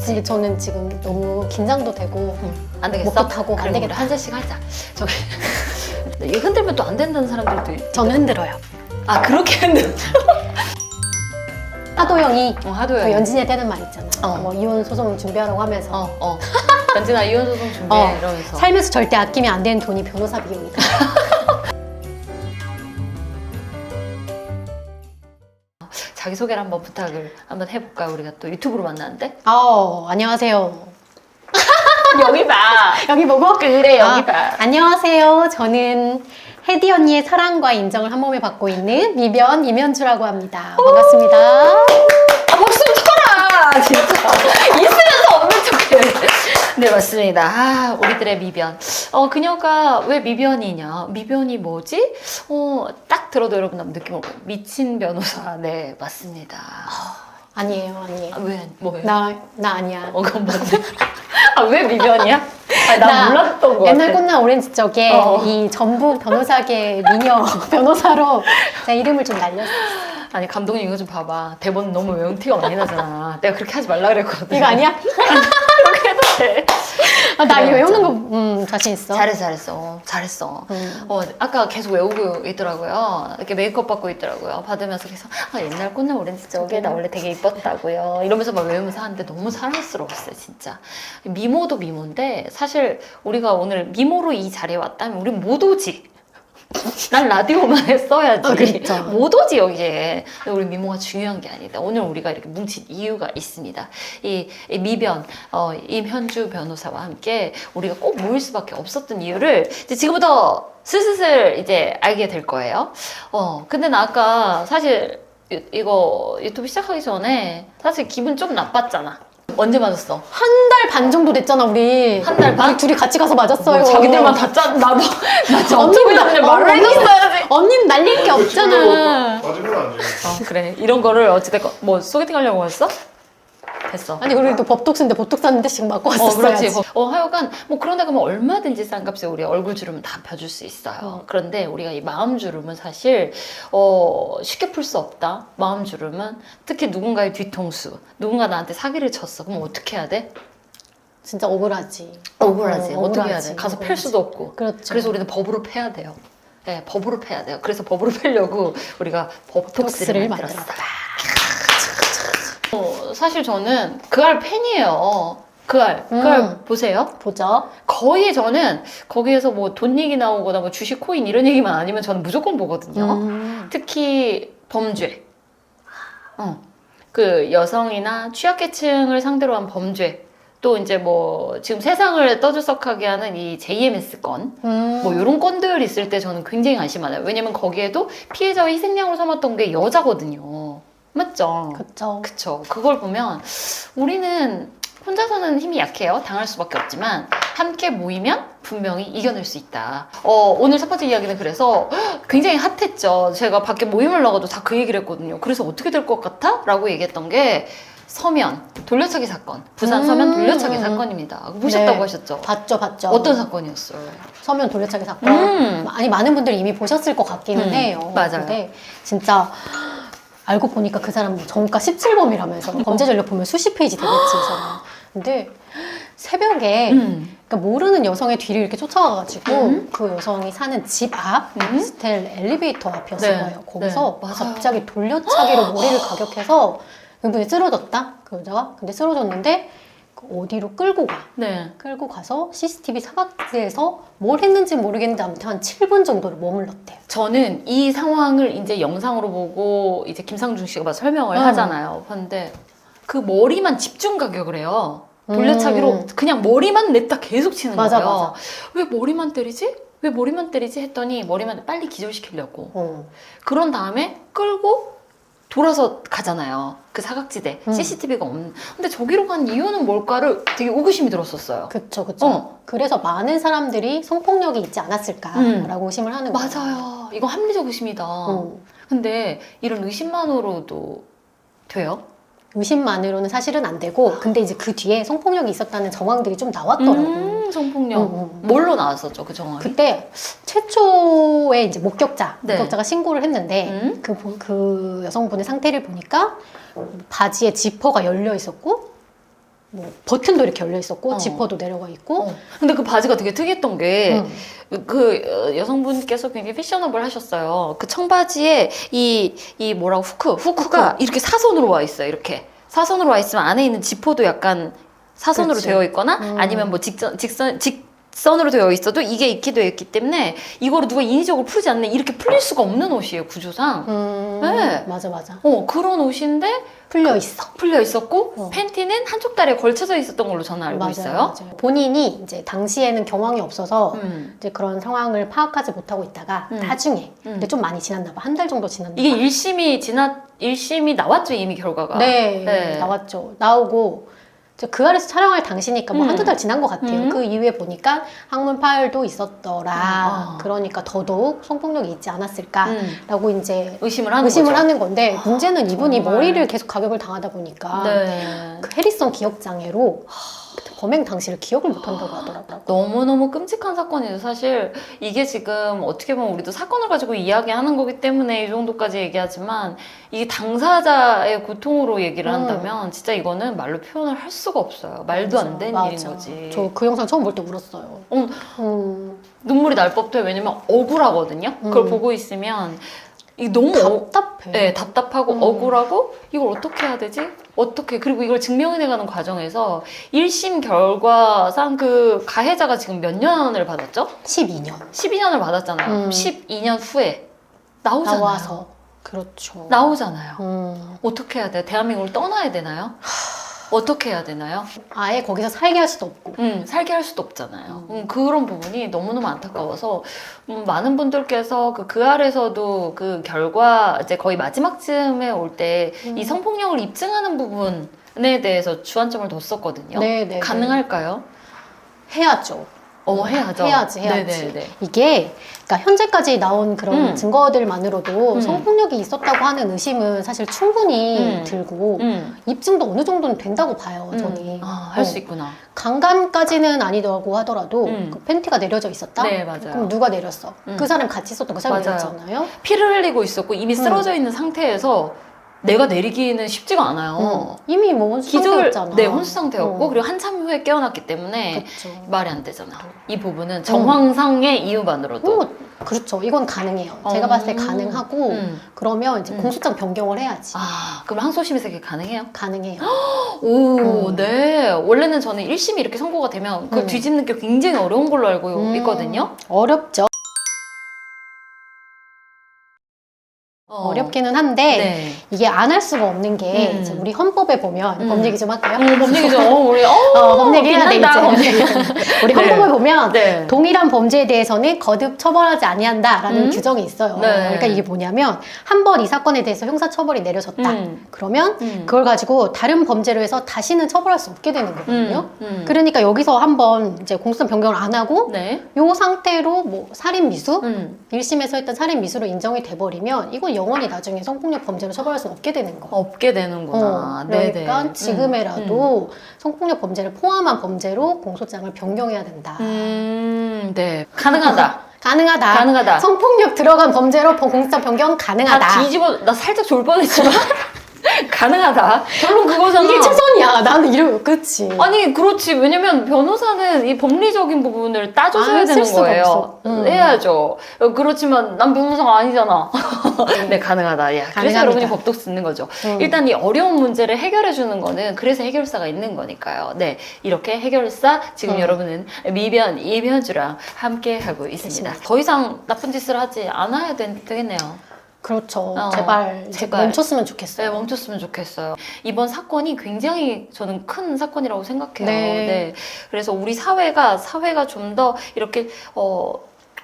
근데 저는 지금 너무 긴장도 되고 안 되겠어? 목도 타고 안 그래, 되겠다. 한 잔씩 하자. 저기 얘 흔들면 또 안 된다는 사람들도 저는 흔들어요. 아 그렇게 흔들. 하도 형이 하도요. 그 연진이한테 하는 말 있잖아. 어. 뭐 이혼 소송 준비하라고 하면서 연진아 이혼 소송 준비해 이러면서. 살면서 절대 아끼면 안 되는 돈이 변호사 비용이다. 자기소개를 한번 부탁을 한번 해볼까요? 우리가 또 유튜브로 만나는데? 안녕하세요. 여기 봐. 여기 보고? 그래 여기 봐. 안녕하세요. 저는 혜디 언니의 사랑과 인정을 한 몸에 받고 있는 미변 이면주라고 합니다. 반갑습니다. 아 박수 쳐라 진짜. 있으면서 없는 척해. 네 맞습니다. 아 우리들의 미변. 그녀가 왜 미변이냐? 미변이 뭐지? 딱 들어도 여러분 한번 느낌 올 거예요. 미친 변호사. 네 맞습니다. 아니에요. 아, 왜 뭐예요? 나 아니야. 그건 뭔데? 아왜 미변이야? 아니, 나 몰랐던 거 옛날 같아. 꽃남 오렌지 쪽에 이 전북 변호사계 미녀 변호사로 제가 이름을 좀 날렸어요. 아니 감독님 이거 좀 봐봐. 대본 너무 외운 티가 많이 나잖아. 내가 그렇게 하지 말라 그랬거든. 이거 아니야? 그렇게 해도 돼. 나 이거 그래, 외우는 거 자신 있어. 잘했어. 아까 계속 외우고 있더라고요. 이렇게 메이크업 받고 있더라고요. 받으면서 계속 옛날 꽃남 오렌지 쪽에 나 원래 되게 이뻤다고요. 이러면서 막 외우면서 하는데 너무 사랑스러웠어요, 진짜. 미모도 미모인데 사실 우리가 오늘 미모로 이 자리에 왔다면 우리 못 오지. 난 라디오만 했어야지. 그렇죠. 못 오지 여기에. 근데 우리 미모가 중요한 게 아니다. 오늘 우리가 이렇게 뭉친 이유가 있습니다. 이 미변 임현주 변호사와 함께 우리가 꼭 모일 수밖에 없었던 이유를 이제 지금부터 슬슬 이제 알게 될 거예요. 근데 나 아까 사실 이거 유튜브 시작하기 전에 사실 기분 좀 나빴잖아. 언제 맞았어? 한 달 반 정도 됐잖아 우리. 한 달 반? 우리 둘이 같이 가서 맞았어요. 자기들만 다 짠. 나도 나 진짜 언니는 어쩌면 말을 해줬어야지. 언니는 날릴 게 없잖아. 맞으면 안 돼. 그래 이런 거를 어찌됐건 뭐 소개팅 하려고 했어? 됐어. 아니 우리 또 법독스인데 보톡스 한 대씩 맞고 왔었어야지. 그렇지. 하여간 뭐 그런 데 가면 얼마든지 싼 값에 우리 얼굴 주름은 다 펴줄 수 있어요. 그런데 우리가 이 마음 주름은 사실 쉽게 풀 수 없다. 마음 주름은 특히 누군가의 뒤통수, 누군가 나한테 사기를 쳤어. 그럼 어떻게 해야 돼? 진짜 억울하지. 억울하지. 어떻게 해야 억울하지. 돼? 가서 팰 수도 없고. 그렇죠. 그래서 우리는 법으로 패야 돼요. 네, 법으로 패야 돼요. 그래서 법으로 패려고 우리가 법톡스를 만들었어. 사실 저는 그알 팬이에요. 그알 보세요. 보죠. 거의 저는 거기에서 뭐 돈 얘기 나오거나 뭐 주식 코인 이런 얘기만 아니면 저는 무조건 보거든요. 특히 범죄. 그 여성이나 취약계층을 상대로 한 범죄. 또 이제 뭐 지금 세상을 떠들썩하게 하는 이 JMS 건, 뭐 이런 건들 있을 때 저는 굉장히 관심 많아요. 왜냐면 거기에도 피해자의 희생양으로 삼았던 게 여자거든요. 맞죠? 그쵸. 그걸 보면 우리는 혼자서는 힘이 약해요. 당할 수밖에 없지만 함께 모이면 분명히 이겨낼 수 있다. 오늘 첫 번째 이야기는 그래서 굉장히 핫했죠. 제가 밖에 모임을 나가도 다 그 얘기를 했거든요. 그래서 어떻게 될 것 같아? 라고 얘기했던 게 서면 돌려차기 사건. 부산 서면 돌려차기 사건입니다. 보셨다고 네. 하셨죠? 봤죠. 어떤 사건이었어요? 서면 돌려차기 사건. 아니 많은 분들이 이미 보셨을 것 같기는 해요. 맞아요. 근데 진짜 알고 보니까 그 사람 정가 17범이라면서 범죄 전력 보면 수십 페이지 되겠지. 저는. 근데 새벽에 그러니까 모르는 여성의 뒤를 이렇게 쫓아가가지고 그 여성이 사는 집 앞 오피스텔 엘리베이터 앞이었어요. 네. 거기서 네, 맞아요. 갑자기 돌려차기로 머리를 가격해서 그분이 쓰러졌다. 그 여자가. 근데 쓰러졌는데 어디로 끌고 가. 네. 끌고 가서 CCTV 사각지에서 뭘 했는지 모르겠는데 아무튼 한 7분 정도를 머물렀대요. 저는 이 상황을 이제 영상으로 보고 이제 김상중 씨가 막 설명을 하잖아요. 근데 그 머리만 집중 가격을 해요. 돌려차기로 그냥 머리만 냈다 계속 치는 맞아, 거예요. 맞아. 왜 머리만 때리지? 왜 머리만 때리지? 했더니 머리만 빨리 기절시키려고. 그런 다음에 끌고 돌아서 가잖아요. 그 사각지대. CCTV가 없는. 근데 저기로 간 이유는 뭘까를 되게 의구심이 들었었어요. 그쵸. 그래서 많은 사람들이 성폭력이 있지 않았을까라고 의심을 하는 거예요. 맞아요. 이거 합리적 의심이다. 근데 이런 의심만으로도 돼요? 의심만으로는 사실은 안 되고 근데 이제 그 뒤에 성폭력이 있었다는 정황들이 좀 나왔더라고요. 성폭력. 뭘로 나왔었죠, 그 정황이? 그때 최초의 이제 목격자가 네. 신고를 했는데 그 여성분의 상태를 보니까 바지에 지퍼가 열려 있었고 뭐 버튼도 이렇게 열려 있었고 어. 지퍼도 내려가 있고. 근데 그 바지가 되게 특이했던 게 음. 그 여성분께서 굉장히 패셔너블 하셨어요. 그 청바지에 이 뭐라고 후크가 이렇게 사선으로 와 있어요. 이렇게 사선으로 와 있으면 안에 있는 지퍼도 약간 사선으로 그치. 되어 있거나 아니면 뭐 직선으로 되어 있어도 이게 있게 되어 있기 때문에 이거를 누가 인위적으로 풀지 않는 이렇게 풀릴 수가 없는 옷이에요, 구조상. 네. 맞아. 그런 옷인데 풀려 있어. 풀려 있었고 어. 팬티는 한쪽 다리에 걸쳐져 있었던 걸로 저는 알고 있어요. 맞아요. 본인이 이제 당시에는 경황이 없어서 음. 이제 그런 상황을 파악하지 못하고 있다가 나중에 근데 좀 많이 지났나 봐. 한 달 정도 지났나 봐. 이게 1심이 나왔죠, 이미 결과가. 네, 나왔죠. 나오고 이제 그 아래서 촬영할 당시니까 뭐 한두 달 지난 것 같아요. 그 이후에 보니까 항문 파열도 있었더라. 그러니까 더더욱 성폭력이 있지 않았을까라고 이제 의심을 하는 거죠. 하는 건데 문제는 이분이 정말. 머리를 계속 가격을 당하다 보니까 네. 그 해리성 기억장애로 범행 당시를 기억을 못한다고 하더라고요. 너무너무 끔찍한 사건이죠. 사실 이게 지금 어떻게 보면 우리도 사건을 가지고 이야기하는 거기 때문에 이 정도까지 얘기하지만 이게 당사자의 고통으로 얘기를 한다면 진짜 이거는 말로 표현을 할 수가 없어요. 말도 안 되는 일인 거지. 저 그 영상 처음 볼 때 울었어요. 눈물이 날 법도 해요. 왜냐면 억울하거든요. 그걸 보고 있으면 이게 너무 답답해. 네, 답답하고 억울하고 이걸 어떻게 해야 되지? 어떻게 그리고 이걸 증명해내가는 과정에서 1심 결과상 그 가해자가 지금 몇 년을 받았죠? 12년. 12년을 받았잖아요. 그럼 12년 후에 나오잖아요. 나와서. 그렇죠. 나오잖아요. 어떻게 해야 돼요? 대한민국을 떠나야 되나요? 어떻게 해야 되나요? 아예 거기서 살게 할 수도 없고. 살게 할 수도 없잖아요. 그런 부분이 너무너무 안타까워서 많은 분들께서 그 아래서도 그 결과 이제 거의 마지막쯤에 올 때 이 성폭력을 입증하는 부분에 대해서 주안점을 뒀었거든요. 네. 가능할까요? 해야죠. 해야죠. 해야지. 네네네. 이게 그러니까 현재까지 나온 그런 증거들만으로도 성폭력이 있었다고 하는 의심은 사실 충분히 들고 입증도 어느 정도는 된다고 봐요. 저는. 할 수 있구나. 강간까지는 아니라고 하더라도 그 팬티가 내려져 있었다? 네, 맞아요. 그럼 누가 내렸어? 그 사람 같이 있었던 그 사람이 맞아요. 내렸잖아요. 피를 흘리고 있었고 이미 쓰러져 있는 상태에서 내가 내리기는 쉽지가 않아요. 이미 뭐 혼수 상태였잖아. 네, 혼수 상태였고 그리고 한참 후에 깨어났기 때문에 그쵸. 말이 안 되잖아. 이 부분은 정황상의 이유만으로도. 그렇죠. 이건 가능해요. 제가 봤을 때 가능하고 그러면 이제 공소장 변경을 해야지. 그럼 항소심에서 그게 가능해요? 가능해요. 오, 네. 원래는 저는 1심이 이렇게 선고가 되면 그걸 뒤집는 게 굉장히 어려운 걸로 알고 있거든요. 어렵죠. 어렵기는 한데 네. 이게 안 할 수가 없는 게 이제 우리 헌법에 보면 범 얘기 좀 할까요? 범 얘기죠. 우리 범 얘기 해야 돼 빛난다, 이제. 우리 헌법에 보면 네. 동일한 범죄에 대해서는 거듭 처벌하지 아니한다라는 규정이 있어요. 네. 그러니까 이게 뭐냐면 한 번 이 사건에 대해서 형사처벌이 내려졌다. 그러면 그걸 가지고 다른 범죄로 해서 다시는 처벌할 수 없게 되는 거거든요. 그러니까 여기서 한번 이제 공소장 변경을 안 하고 네. 요 상태로 뭐 살인 미수 1심에서 했던 살인 미수로 인정이 돼버리면 이건 영원히 나중에 성폭력 범죄로 처벌할 수 없게 되는 거. 없게 되는구나. 그러니까 네네. 지금에라도 성폭력 범죄를 포함한 범죄로 공소장을 변경해야 된다. 네. 가능하다. 가능하다. 성폭력 들어간 범죄로 공소장 변경 가능하다. 다 뒤집어, 나 살짝 졸 뻔했지만. 가능하다. 결론 그거잖아. 이게 최선이야. 나는 이러고 그치. 아니 그렇지. 왜냐면 변호사는 이 법리적인 부분을 따져줘야 쓸 되는 수가 거예요. 없어. 해야죠. 그렇지만 난 변호사가 아니잖아. 네, 가능하다. 야, 그래서 가능합니다. 여러분이 법도 쓰는 거죠. 일단 이 어려운 문제를 해결해 주는 거는 그래서 해결사가 있는 거니까요. 네, 이렇게 해결사 지금 여러분은 미변 이변주랑 함께 하고 있습니다. 더 이상 나쁜 짓을 하지 않아야 되겠네요. 그렇죠. 제발 멈췄으면 좋겠어요. 네, 멈췄으면 좋겠어요. 이번 사건이 굉장히 저는 큰 사건이라고 생각해요. 네. 그래서 우리 사회가 좀 더 이렇게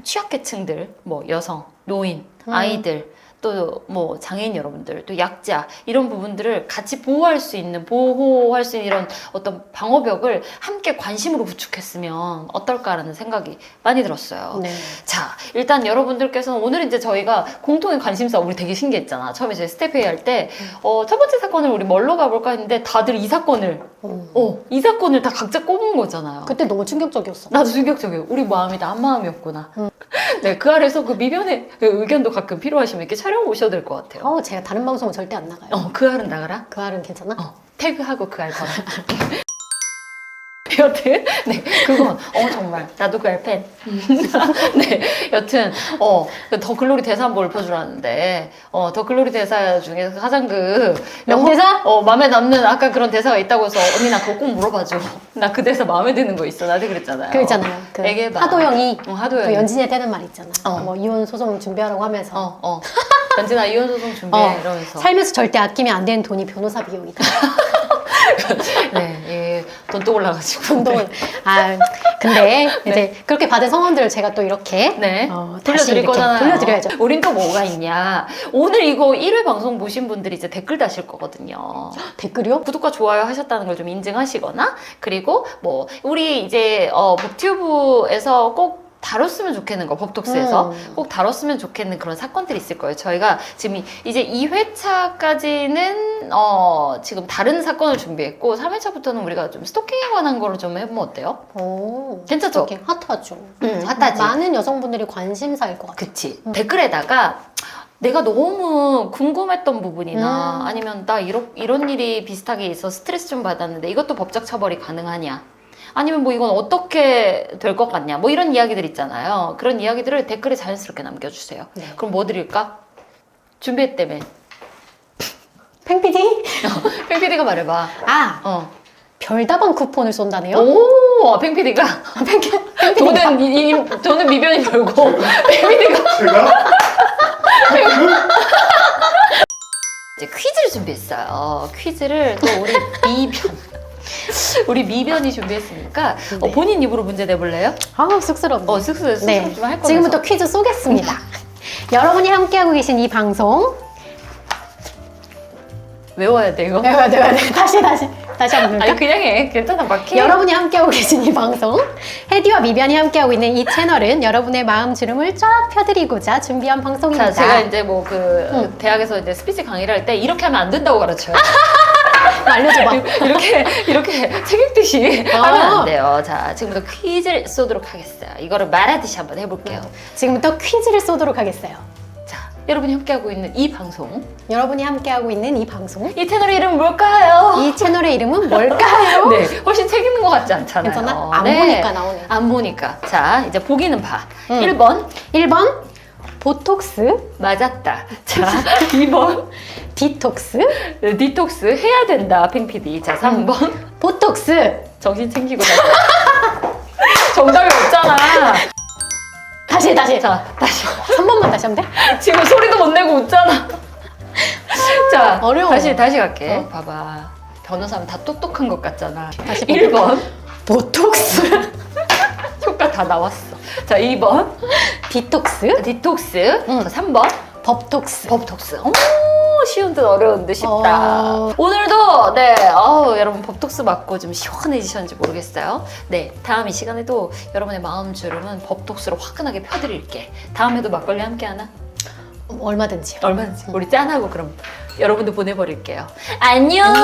취약계층들, 뭐 여성, 노인, 아이들, 또 뭐 장애인 여러분들, 또 약자 이런 부분들을 같이 보호할 수 있는 이런 어떤 방어벽을 함께 관심으로 구축했으면 어떨까라는 생각이 많이 들었어요. 네. 자, 일단 여러분들께서는 오늘 이제 저희가 공통의 관심사 우리 되게 신기했잖아. 처음에 저희 스태프회의 할 때 첫 번째 사건을 우리 뭘로 가볼까 했는데 다들 이 사건을 다 각자 꼽은 거잖아요. 그때 너무 충격적이었어. 나도 충격적이에요. 우리 마음이 다 한 마음이었구나. 네, 그 아래서 그 미변의 그 의견도 가끔 필요하시면 이렇게 촬영 오셔도 될 것 같아요. 제가 다른 방송은 절대 안 나가요. 그 알은 나가라? 그 알은 괜찮아? 태그하고 그 알 걸어. 여튼 네 그건 정말 나도 그 알펜 네 여튼 더 글로리 대사 한번 읊어주라는데 더 글로리 대사 중에서 가장 명대사? 마음에 남는 아까 그런 대사가 있다고 해서 언니 나 그거 꼭 물어봐줘. 나 그 대사 마음에 드는 거 있어. 나한테 그랬잖아요. 그 있잖아요. 그 얘기해봐. 하도영이 하도영이 그 연진이한테 하는 말 있잖아요. 뭐 이혼 소송 준비하라고 하면서 연진아 이혼 소송 준비해 이러면서 살면서 절대 아끼면 안 되는 돈이 변호사 비용이다. 네, 돈도 올라가지고 돈도 근데 이제 그렇게 받은 성원들을 제가 또 이렇게 네. 다시 돌려드릴 이렇게 거잖아요. 돌려드려야죠. 우린 또 뭐가 있냐. 오늘 이거 1회 방송 보신 분들이 이제 댓글 다실 거거든요. 댓글이요? 구독과 좋아요 하셨다는 걸 좀 인증하시거나 그리고 뭐 우리 이제 법튜브에서 꼭 다뤘으면 좋겠는 거 법톡스에서 꼭 다뤘으면 좋겠는 그런 사건들이 있을 거예요. 저희가 지금 이제 2회차까지는 지금 다른 사건을 준비했고 3회차부터는 우리가 좀 스토킹에 관한 거를 좀 해보면 어때요? 오, 괜찮죠? 스토킹 핫하죠. 핫하지. 많은 여성분들이 관심사일 것 같아요. 그치. 댓글에다가 내가 너무 궁금했던 부분이나 아니면 나 이런 일이 비슷하게 있어 스트레스 좀 받았는데 이것도 법적 처벌이 가능하냐? 아니면 뭐 이건 어떻게 될 것 같냐? 뭐 이런 이야기들 있잖아요. 그런 이야기들을 댓글에 자연스럽게 남겨주세요. 네. 그럼 뭐 드릴까? 준비했다며. 팽PD? 팽PD가 말해봐. 별다방 쿠폰을 쏜다네요? 오, 팽PD가 돈은 미변이 벌고 팽PD가 제가? 이제 퀴즈를 준비했어요. 퀴즈를 또 우리 미변이 준비했으니까 네. 본인 입으로 문제 내볼래요? 쑥스럽네. 쑥스럽 좀 할 거면서. 지금부터 퀴즈 쏘겠습니다. 여러분이 함께하고 계신 이 방송 외워야 돼 이거? 외워야 돼. 다시 한번 아니 볼까? 그냥 해. 괜찮아 막 해. 여러분이 함께하고 계신 이 방송 해디와 미변이 함께하고 있는 이 채널은 여러분의 마음 주름을 쫙 펴드리고자 준비한 방송입니다. 자, 제가 이제 뭐 대학에서 이제 스피치 강의를 할 때 이렇게 하면 안 된다고 가르쳐요. 알려줘봐. 이렇게 책 읽듯이 하면 안 돼요. 자, 지금부터 퀴즈를 쏘도록 하겠어요. 이거를 말하듯이 한번 해볼게요. 지금부터 퀴즈를 쏘도록 하겠어요. 자, 여러분이 함께하고 있는 이 방송. 여러분이 함께하고 있는 이 방송. 이 채널의 이름은 뭘까요? 이 채널의 이름은 뭘까요? 네, 훨씬 책 읽는 것 같지 않잖아요. 괜찮아? 안 네. 보니까 나오네. 안 보니까. 자, 이제 보기는 봐. 1번 1번 보톡스, 맞았다. 자, 2번 디톡스, 디톡스 해야 된다. 팽PD. 자, 3번 보톡스. 정신 챙기고 다시. 정답이 없잖아. 다시. 자, 다시. 3번만 다시 하면 돼? 지금 소리도 못 내고 웃잖아. 자, 어려워. 다시 갈게. 봐봐. 변호사는 다 똑똑한 것 같잖아. 다시 1번 보톡스, 효과 다 나왔어. 자, 2번 디톡스, 디톡스. 자, 3번 법톡스. 법톡스. 쉬운 듯 어려운 듯 싶다. 어. 오늘도 여러분 법톡스 맞고 좀 시원해지셨는지 모르겠어요. 네, 다음 이 시간에도 여러분의 마음 주름은 법톡스로 화끈하게 펴드릴게. 다음에도 막걸리 함께 하나? 얼마든지요. 얼마든지 우리 짠하고 그럼 여러분도 보내버릴게요. 안녕.